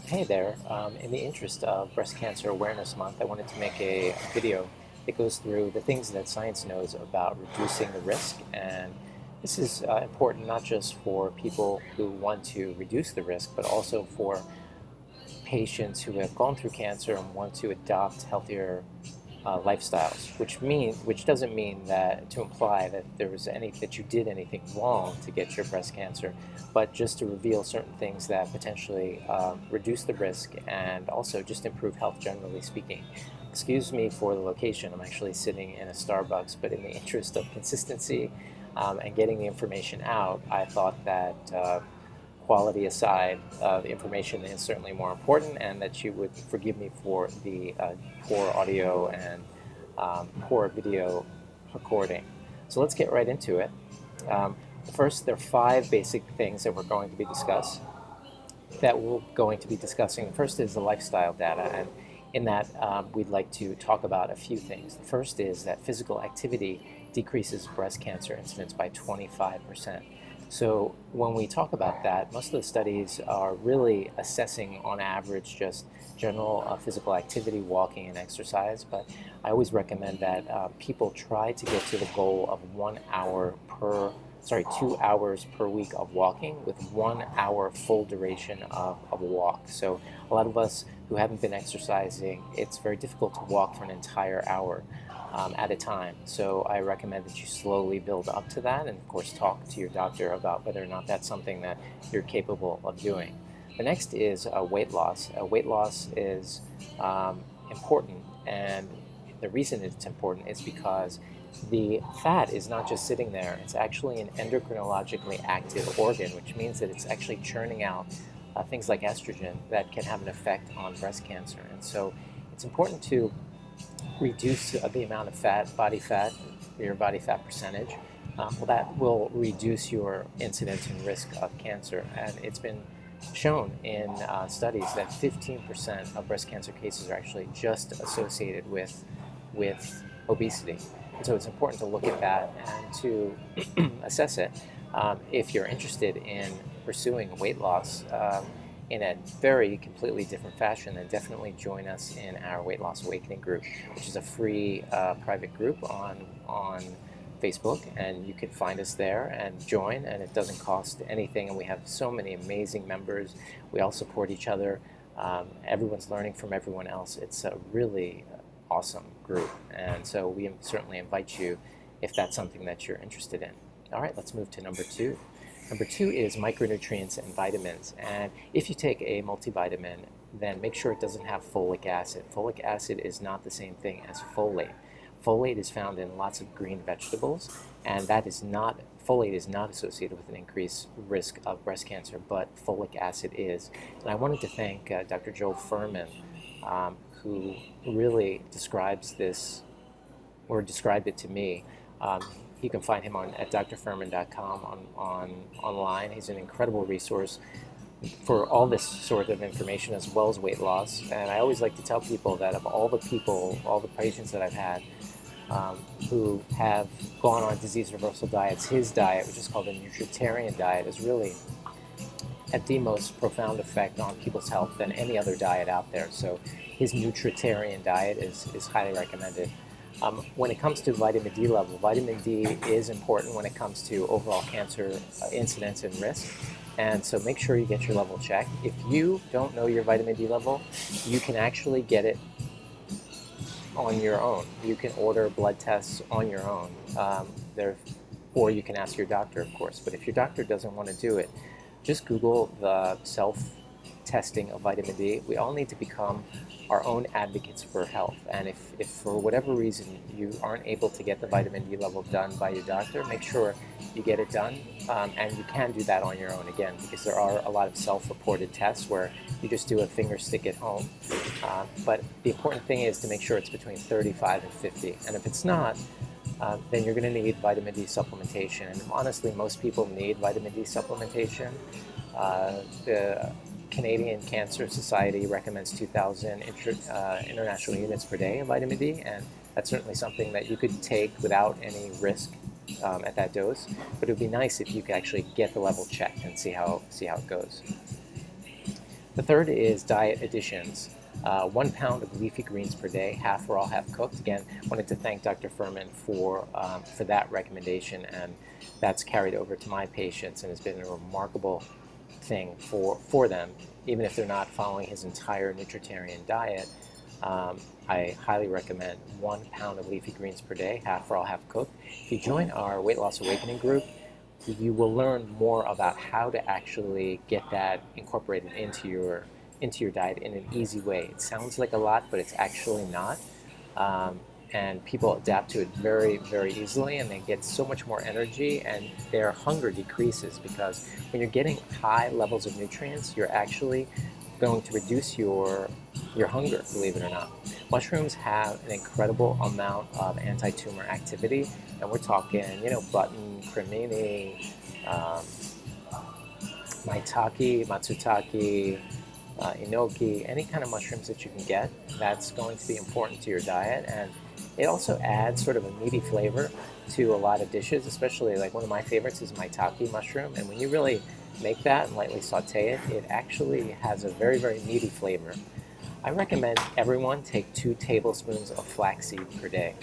Hey there. In the interest of Breast Cancer Awareness Month, I wanted to make a video that goes through the things that science knows about reducing the risk. And this is important not just for people who want to reduce the risk, but also for patients who have gone through cancer and want to adopt healthier lifestyles, which doesn't mean that to imply that that you did anything wrong to get your breast cancer, but just to reveal certain things that potentially reduce the risk and also just improve health generally speaking. Excuse me for the location. I'm actually sitting in a Starbucks, but in the interest of consistency and getting the information out, I thought that quality aside, the information is certainly more important, and that you would forgive me for the poor audio and poor video recording. So let's get right into it. First, there are five basic things that we're going to be discussing. The first is the lifestyle data, and in that we'd like to talk about a few things. The first is that physical activity decreases breast cancer incidence by 25%. So when we talk about that, most of the studies are really assessing on average just general physical activity, walking and exercise, but I always recommend that people try to get to the goal of 2 hours per week of walking with 1 hour full duration of a walk. So a lot of us who haven't been exercising, it's very difficult to walk for an entire hour at a time. So I recommend that you slowly build up to that, and of course talk to your doctor about whether or not that's something that you're capable of doing. The next is weight loss. Weight loss is important, and the reason it's important is because the fat is not just sitting there, it's actually an endocrinologically active organ, which means that it's actually churning out things like estrogen that can have an effect on breast cancer. And so it's important to reduce the amount of body fat, your body fat percentage. That will reduce your incidence and risk of cancer. And it's been shown in studies that 15% of breast cancer cases are actually just associated with obesity. And so it's important to look at that and to assess it. If you're interested in pursuing weight loss in a very completely different fashion, then definitely join us in our Weight Loss Awakening group, which is a free private group on Facebook, and you can find us there and join, and it doesn't cost anything, and we have so many amazing members. We all support each other. Everyone's learning from everyone else. It's a really awesome group, and so we certainly invite you if that's something that you're interested in. All right, let's move to number two. Number two is micronutrients and vitamins. And if you take a multivitamin, then make sure it doesn't have folic acid. Folic acid is not the same thing as folate. Folate is found in lots of green vegetables, and folate is not associated with an increased risk of breast cancer, but folic acid is. And I wanted to thank Dr. Joel Fuhrman, who really describes this, or described it to me. You can find him at drfuhrman.com online. He's an incredible resource for all this sort of information as well as weight loss. And I always like to tell people that of all the patients that I've had who have gone on disease reversal diets, his diet, which is called the nutritarian diet, is really had the most profound effect on people's health than any other diet out there. So his nutritarian diet is highly recommended. When it comes to vitamin D level, vitamin D is important when it comes to overall cancer incidence and risk. And so make sure you get your level checked. If you don't know your vitamin D level, you can actually get it on your own. You can order blood tests on your own. Or you can ask your doctor, of course. But if your doctor doesn't want to do it, just Google the self-testing of vitamin D. We all need to become our own advocates for health. And if for whatever reason you aren't able to get the vitamin D level done by your doctor, make sure you get it done. And you can do that on your own, again, because there are a lot of self-reported tests where you just do a finger stick at home. But the important thing is to make sure it's between 35 and 50. And if it's not, then you're going to need vitamin D supplementation. And honestly, most people need vitamin D supplementation. The Canadian Cancer Society recommends 2,000 international units per day of vitamin D, and that's certainly something that you could take without any risk at that dose. But it would be nice if you could actually get the level checked and see how it goes. The third is diet additions. 1 pound of leafy greens per day, half raw, half cooked. Again, wanted to thank Dr. Fuhrman for that recommendation, and that's carried over to my patients and has been a remarkable thing for them, even if they're not following his entire nutritarian diet. I highly recommend 1 pound of leafy greens per day, half raw, half cooked. If you join our Weight Loss Awakening group, you will learn more about how to actually get that incorporated into your diet in an easy way. It sounds like a lot, but it's actually not. Um, and people adapt to it very, very easily, and they get so much more energy, and their hunger decreases, because when you're getting high levels of nutrients, you're actually going to reduce your hunger, believe it or not. Mushrooms have an incredible amount of anti-tumor activity, and we're talking, button, cremini, um, maitake, matsutake, enoki, any kind of mushrooms that you can get, that's going to be important to your diet. And it also adds sort of a meaty flavor to a lot of dishes, especially like one of my favorites is maitake mushroom. And when you really make that and lightly saute it, it actually has a very, very meaty flavor. I recommend everyone take 2 tablespoons of flaxseed per day.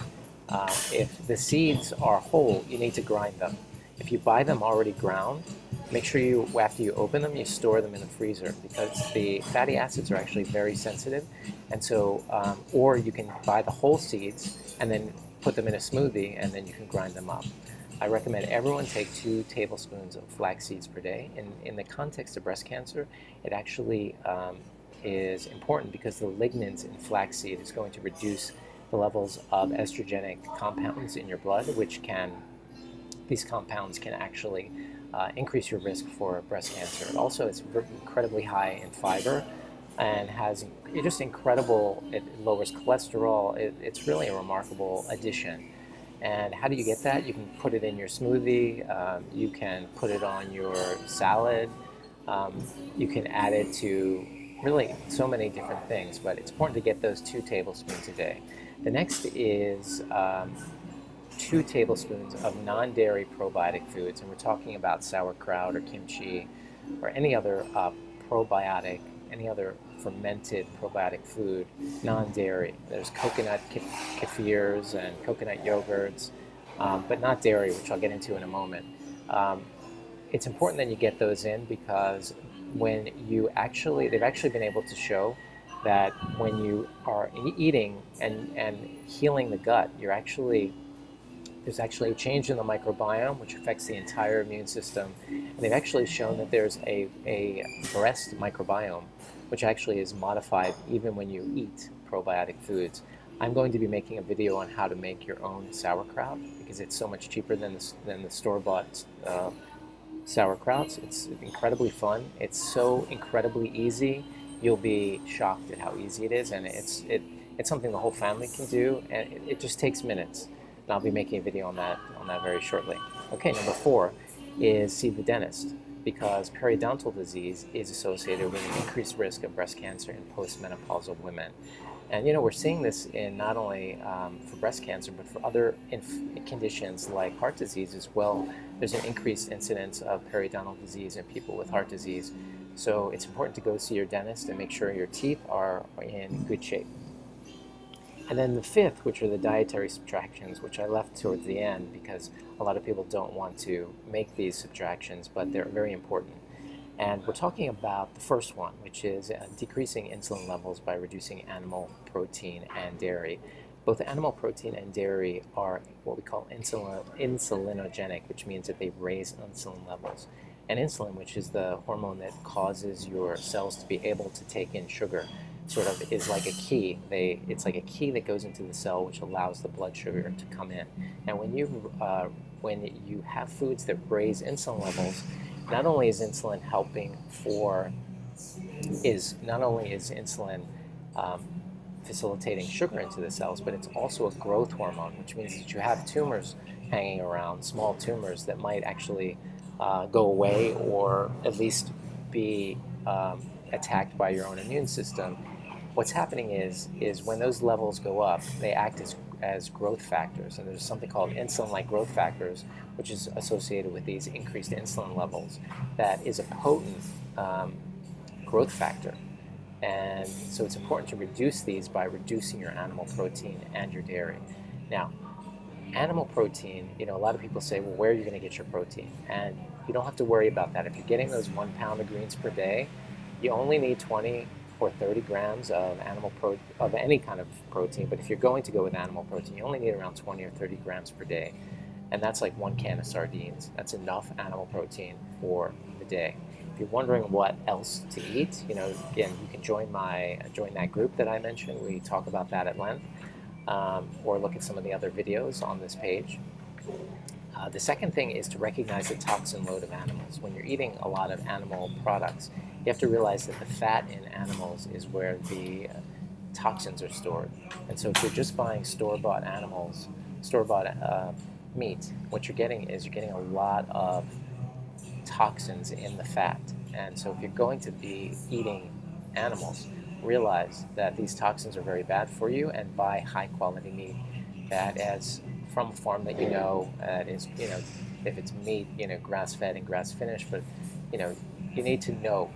If the seeds are whole, you need to grind them. If you buy them already ground, make sure after you open them, you store them in the freezer, because the fatty acids are actually very sensitive. And so, or you can buy the whole seeds and then put them in a smoothie, and then you can grind them up. I recommend everyone take 2 tablespoons of flax seeds per day. In the context of breast cancer, it actually is important, because the lignans in flaxseed is going to reduce the levels of estrogenic compounds in your blood, these compounds can actually increase your risk for breast cancer. Also, it's incredibly high in fiber and has just incredible, it lowers cholesterol. It's really a remarkable addition. And how do you get that? You can put it in your smoothie, you can put it on your salad, you can add it to really so many different things, but it's important to get those 2 tablespoons a day. The next is 2 tablespoons of non-dairy probiotic foods, and we're talking about sauerkraut or kimchi or any other probiotic, any other fermented probiotic food, non-dairy. There's coconut kefirs and coconut yogurts, but not dairy, which I'll get into in a moment. It's important that you get those in, because they've actually been able to show that when you are eating and healing the gut, there's actually a change in the microbiome, which affects the entire immune system. And they've actually shown that there's a breast microbiome, which actually is modified even when you eat probiotic foods. I'm going to be making a video on how to make your own sauerkraut, because it's so much cheaper than the store-bought sauerkrauts. It's incredibly fun. It's so incredibly easy. You'll be shocked at how easy it is, and it's something the whole family can do, and it just takes minutes. And I'll be making a video on that very shortly. Okay, number 4 is see the dentist, because periodontal disease is associated with an increased risk of breast cancer in postmenopausal women. And we're seeing this in not only for breast cancer, but for other conditions like heart disease as well. There's an increased incidence of periodontal disease in people with heart disease. So it's important to go see your dentist and make sure your teeth are in good shape. And then the 5th, which are the dietary subtractions, which I left towards the end because a lot of people don't want to make these subtractions, but they're very important. And we're talking about the first one, which is decreasing insulin levels by reducing animal protein and dairy. Both animal protein and dairy are what we call insulinogenic, which means that they raise insulin levels. And insulin, which is the hormone that causes your cells to be able to take in sugar, sort of is like a key. It's like a key that goes into the cell, which allows the blood sugar to come in. And when you have foods that raise insulin levels, not only is insulin facilitating sugar into the cells, but it's also a growth hormone, which means that you have tumors hanging around, small tumors that might actually go away, or at least be attacked by your own immune system. What's happening is when those levels go up, they act as growth factors, and there's something called insulin-like growth factors, which is associated with these increased insulin levels, that is a potent growth factor. And so it's important to reduce these by reducing your animal protein and your dairy. Now, animal protein, a lot of people say, well, where are you going to get your protein? And you don't have to worry about that. If you're getting those 1 pound of greens per day, you only need 20 or 30 grams of of any kind of protein. But if you're going to go with animal protein, you only need around 20 or 30 grams per day. And that's like 1 can of sardines. That's enough animal protein for the day. If you're wondering what else to eat, again, you can join that group that I mentioned. We talk about that at length, or look at some of the other videos on this page. The second thing is to recognize the toxin load of animals. When you're eating a lot of animal products, you have to realize that the fat in animals is where the toxins are stored. And so if you're just buying store-bought meat, what you're getting a lot of toxins in the fat. And so if you're going to be eating animals, realize that these toxins are very bad for you, and buy high quality meat that is from a farm that is, if it's meat, grass fed and grass finished, but you need to know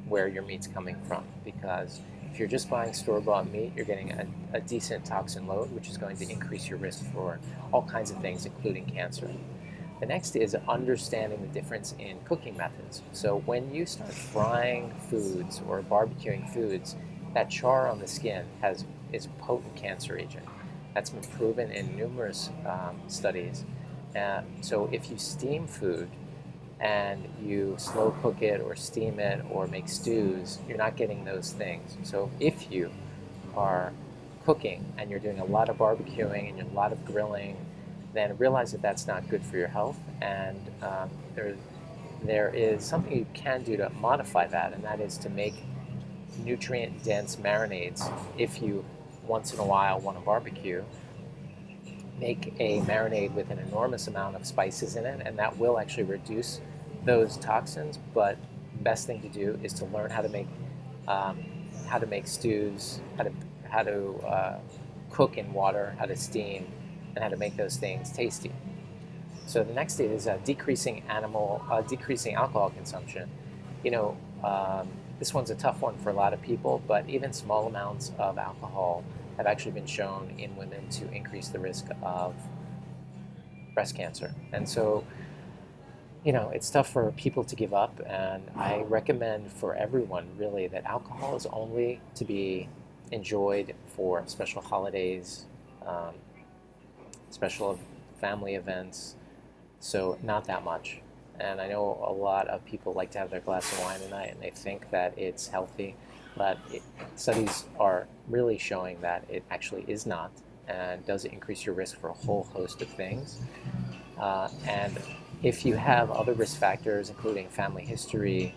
where your meat's coming from, because if you're just buying store-bought meat, you're getting a decent toxin load, which is going to increase your risk for all kinds of things, including cancer. The next is understanding the difference in cooking methods. So when you start frying foods or barbecuing foods, that char on the skin is a potent cancer agent. That's been proven in numerous studies. So if you steam food and you slow cook it or steam it or make stews, you're not getting those things. So if you are cooking and you're doing a lot of barbecuing and a lot of grilling, then realize that that's not good for your health. And there is something you can do to modify that, and that is to make nutrient-dense marinades. If you once in a while want to barbecue, make a marinade with an enormous amount of spices in it, and that will actually reduce those toxins. But the best thing to do is to learn how to make stews, how to cook in water, how to steam, and how to make those things tasty. So the next is decreasing alcohol consumption. This one's a tough one for a lot of people, but even small amounts of alcohol have actually been shown in women to increase the risk of breast cancer. And so, it's tough for people to give up, and I recommend for everyone really that alcohol is only to be enjoyed for special holidays, special family events, so not that much. And I know a lot of people like to have their glass of wine a night, and they think that it's healthy, but studies are really showing that it actually is not, and does increase your risk for a whole host of things. And if you have other risk factors, including family history,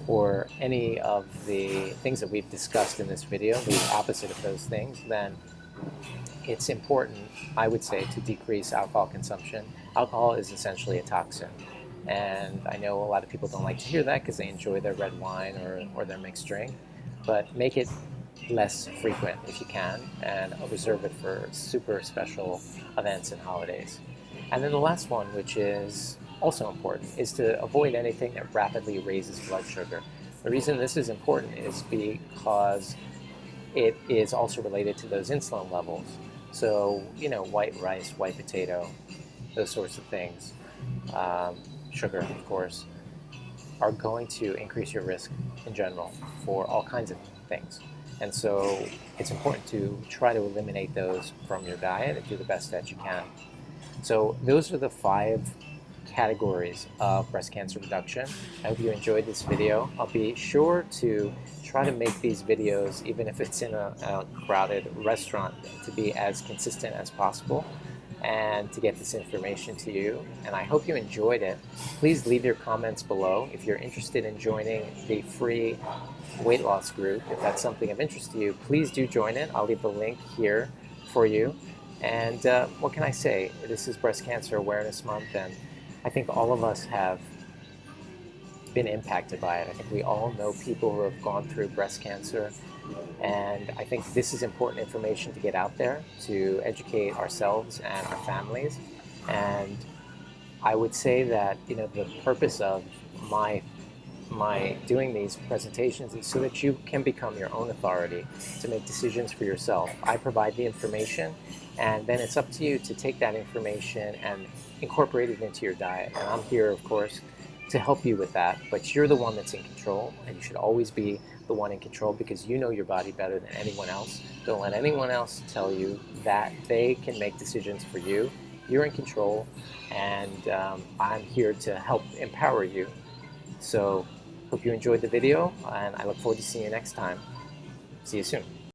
or any of the things that we've discussed in this video, the opposite of those things, then it's important, I would say, to decrease alcohol consumption. Alcohol is essentially a toxin. And I know a lot of people don't like to hear that because they enjoy their red wine or their mixed drink, but make it less frequent if you can, and reserve it for super special events and holidays. And then the last one, which is also important, is to avoid anything that rapidly raises blood sugar. The reason this is important is because it is also related to those insulin levels. So, white rice, white potato, those sorts of things, sugar, of course, are going to increase your risk in general for all kinds of things. And so it's important to try to eliminate those from your diet and do the best that you can. So those are the 5 categories of breast cancer reduction. I hope you enjoyed this video. I'll be sure to try to make these videos, even if it's in a crowded restaurant, to be as consistent as possible and to get this information to you. And I hope you enjoyed it. Please leave your comments below. If you're interested in joining the free weight loss group, if that's something of interest to you, please do join it. I'll leave the link here for you. And what can I say? This is Breast Cancer Awareness Month, and I think all of us have been impacted by it. I think we all know people who have gone through breast cancer, and I think this is important information to get out there to educate ourselves and our families. And I would say that the purpose of my my doing these presentations is so that you can become your own authority to make decisions for yourself. I provide the information, and then it's up to you to take that information and incorporate it into your diet. And I'm here, of course, to help you with that, but you're the one that's in control, and you should always be the one in control because you know your body better than anyone else. Don't let anyone else tell you that they can make decisions for you. You're in control, and I'm here to help empower you. So hope you enjoyed the video, and I look forward to seeing you next time. See you soon.